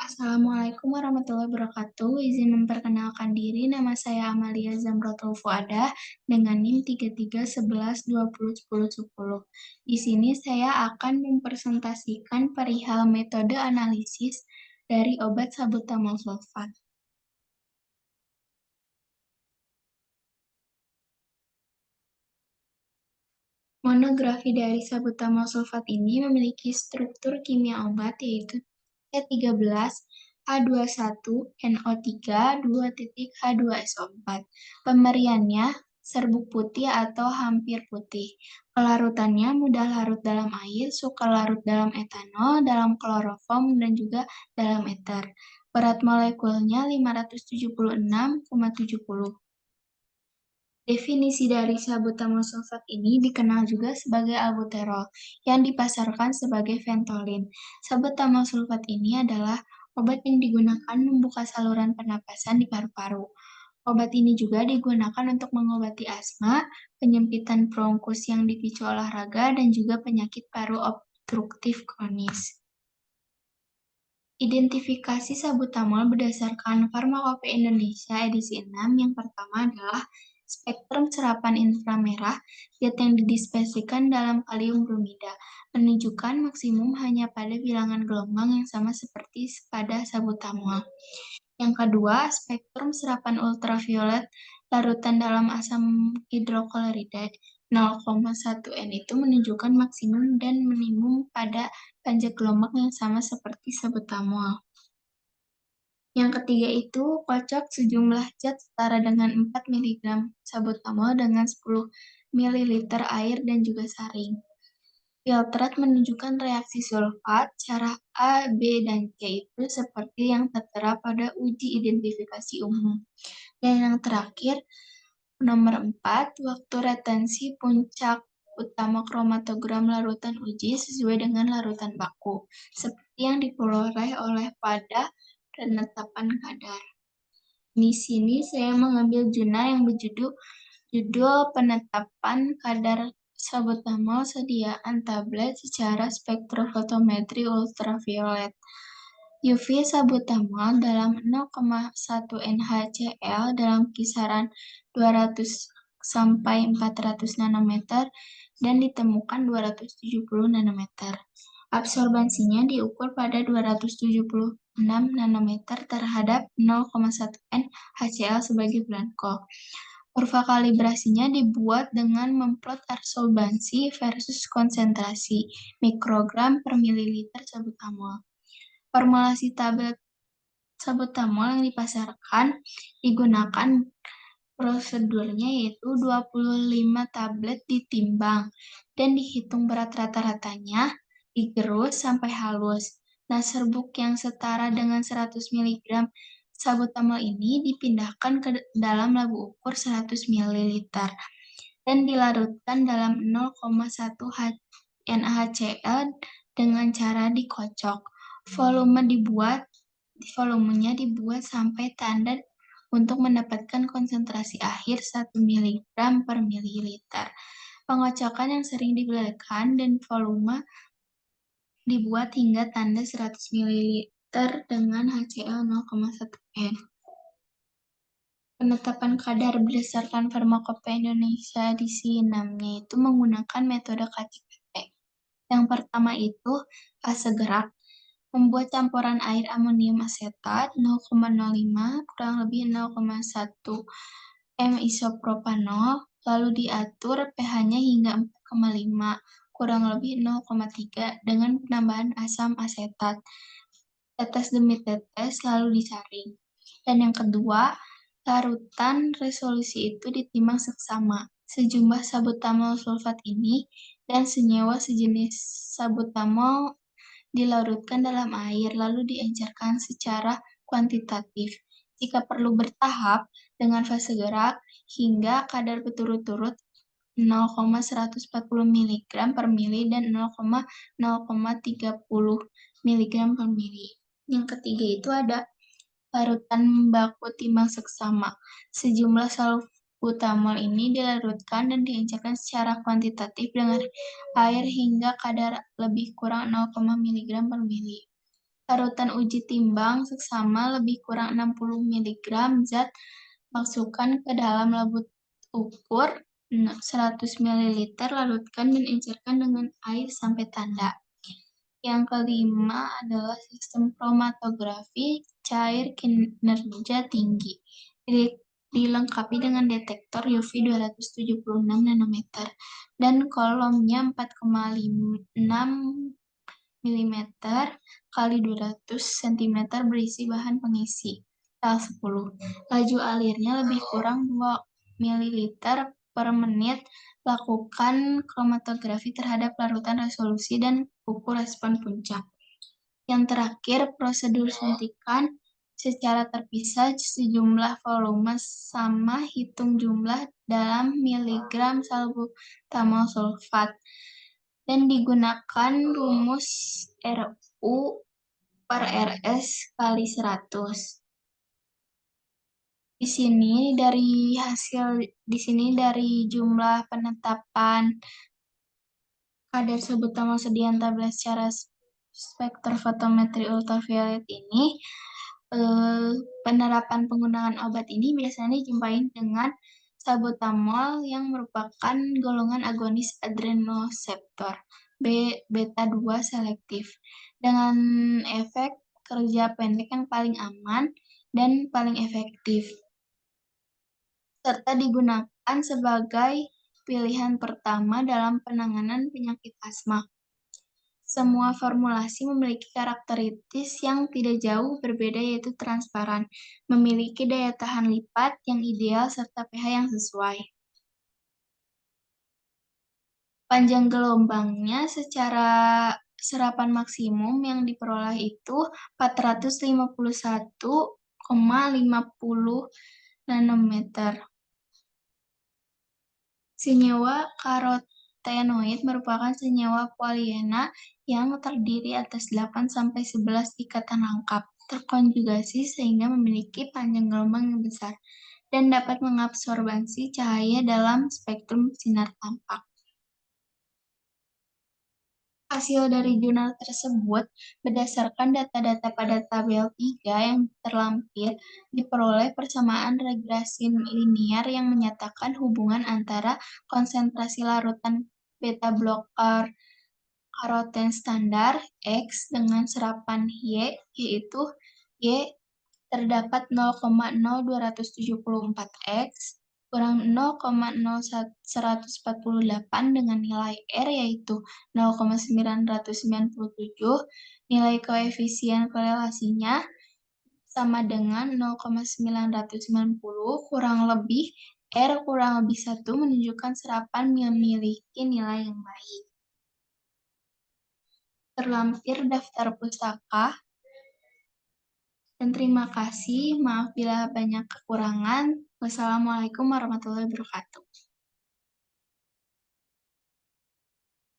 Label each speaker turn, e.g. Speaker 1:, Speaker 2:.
Speaker 1: Assalamualaikum warahmatullahi wabarakatuh. Izin memperkenalkan diri, nama saya Amalia Zamrotul Fuadah dengan NIM 3311201010. Di sini saya akan mempresentasikan perihal metode analisis dari obat salbutamol sulfat. Monografi dari salbutamol sulfat ini memiliki struktur kimia obat yaitu C13, H21, NO3, 2.H2SO4. Pemberiannya serbuk putih atau hampir putih. Pelarutannya mudah larut dalam air, suka larut dalam etanol, dalam kloroform, dan juga dalam eter. Berat molekulnya 576,70. Definisi dari salbutamol sulfat ini dikenal juga sebagai albuterol, yang dipasarkan sebagai Ventolin. Salbutamol sulfat ini adalah obat yang digunakan membuka saluran pernapasan di paru-paru. Obat ini juga digunakan untuk mengobati asma, penyempitan bronkus yang dipicu olahraga, dan juga penyakit paru obstruktif kronis. Identifikasi salbutamol berdasarkan Farmakope Indonesia edisi 6 yang pertama adalah spektrum serapan inframerah zat yang didispersikan dalam kalium bromida menunjukkan maksimum hanya pada bilangan gelombang yang sama seperti pada salbutamol. Yang kedua, spektrum serapan ultraviolet larutan dalam asam hidroklorida 0,1 N itu menunjukkan maksimum dan minimum pada panjang gelombang yang sama seperti salbutamol. Yang ketiga itu, kocok sejumlah zat setara dengan 4 mg salbutamol dengan 10 ml air dan juga saring. Filtrat menunjukkan reaksi sulfat, cara A, B, dan C itu seperti yang tertera pada uji identifikasi umum. Dan yang terakhir, nomor 4, waktu retensi puncak utama kromatogram larutan uji sesuai dengan larutan baku, seperti yang diperoleh oleh pada penetapan kadar. Di sini saya mengambil jurnal yang berjudul penetapan kadar salbutamol sediaan tablet secara spektrofotometri ultraviolet. UV salbutamol dalam 0,1 NaHCl dalam kisaran 200 sampai 400 nanometer dan ditemukan 270 nanometer. Absorbansinya diukur pada 276 nanometer terhadap 0,1 N HCl sebagai blanko. Kurva kalibrasinya dibuat dengan memplot absorbansi versus konsentrasi mikrogram per mililiter salbutamol. Formulasi tablet salbutamol yang dipasarkan digunakan prosedurnya yaitu 25 tablet ditimbang dan dihitung berat rata-ratanya, digerus sampai halus. Nah, serbuk yang setara dengan 100 mg salbutamol ini dipindahkan ke dalam labu ukur 100 ml dan dilarutkan dalam 0,1 NaHCl dengan cara dikocok. Volumenya dibuat sampai tanda untuk mendapatkan konsentrasi akhir 1 mg per mililiter. Pengocokan yang sering digunakan dan volume dibuat hingga tanda 100 ml dengan HCl 0,1 N. Penetapan kadar berdasarkan Farmakope Indonesia edisi 6-nya itu menggunakan metode KCPT. Yang pertama itu fase gerak, membuat campuran air amonium asetat 0,05 kurang lebih 0,1 m isopropanol, lalu diatur pH-nya hingga 4,5 kurang lebih 0,3 dengan penambahan asam asetat. Tetes demi tetes lalu disaring. Dan yang kedua, larutan resolusi itu ditimbang seksama. Sejumlah salbutamol sulfat ini dan senyawa sejenis salbutamol dilarutkan dalam air lalu diencerkan secara kuantitatif. Jika perlu bertahap dengan fase gerak hingga kadar berturut-turut 0,140 mg per mili dan 0,030 mg per mili. Yang ketiga itu ada larutan baku timbang seksama. Sejumlah salbutamol ini dilarutkan dan diencerkan secara kuantitatif dengan air hingga kadar lebih kurang 0, mg per mili. Larutan uji timbang seksama lebih kurang 60 mg zat masukkan ke dalam labut ukur 100 ml, larutkan dan encerkan dengan air sampai tanda. Yang kelima adalah sistem kromatografi cair kinerja tinggi. Dilengkapi dengan detektor UV 276 nanometer dan kolomnya 4,6 mm kali 200 cm berisi bahan pengisi. Tahap 10. Laju alirnya lebih kurang 2 ml per menit. Lakukan kromatografi terhadap larutan resolusi dan ukur respon puncak. Yang terakhir, prosedur suntikan secara terpisah sejumlah volume sama hitung jumlah dalam miligram salbutamol sulfat dan digunakan rumus RU per RS kali 100. Di sini dari jumlah penetapan kadar salbutamol sedian tablet secara spektrofotometri ultraviolet ini, penerapan penggunaan obat ini biasanya dijumpain dengan salbutamol yang merupakan golongan agonis adrenoseptor beta 2 selektif dengan efek kerja pendek yang paling aman dan paling efektif, serta digunakan sebagai pilihan pertama dalam penanganan penyakit asma. Semua formulasi memiliki karakteristik yang tidak jauh berbeda, yaitu transparan, memiliki daya tahan lipat yang ideal, serta pH yang sesuai. Panjang gelombangnya secara serapan maksimum yang diperoleh itu 451,50 nanometer. Senyawa karotenoid merupakan senyawa polyena yang terdiri atas 8-11 ikatan rangkap, terkonjugasi sehingga memiliki panjang gelombang yang besar, dan dapat mengabsorbasi cahaya dalam spektrum sinar tampak. Hasil dari jurnal tersebut berdasarkan data-data pada tabel 3 yang terlampir diperoleh persamaan regresi linier yang menyatakan hubungan antara konsentrasi larutan beta blocker karoten standar X dengan serapan Y, yaitu Y terdapat 0,0274 X kurang 0,0148 dengan nilai R yaitu 0,997, nilai koefisien korelasinya sama dengan 0,990 kurang lebih R kurang lebih 1 menunjukkan serapan memiliki nilai yang baik. Terlampir daftar pustaka. Dan terima kasih, maaf bila banyak kekurangan. Wassalamualaikum warahmatullahi wabarakatuh.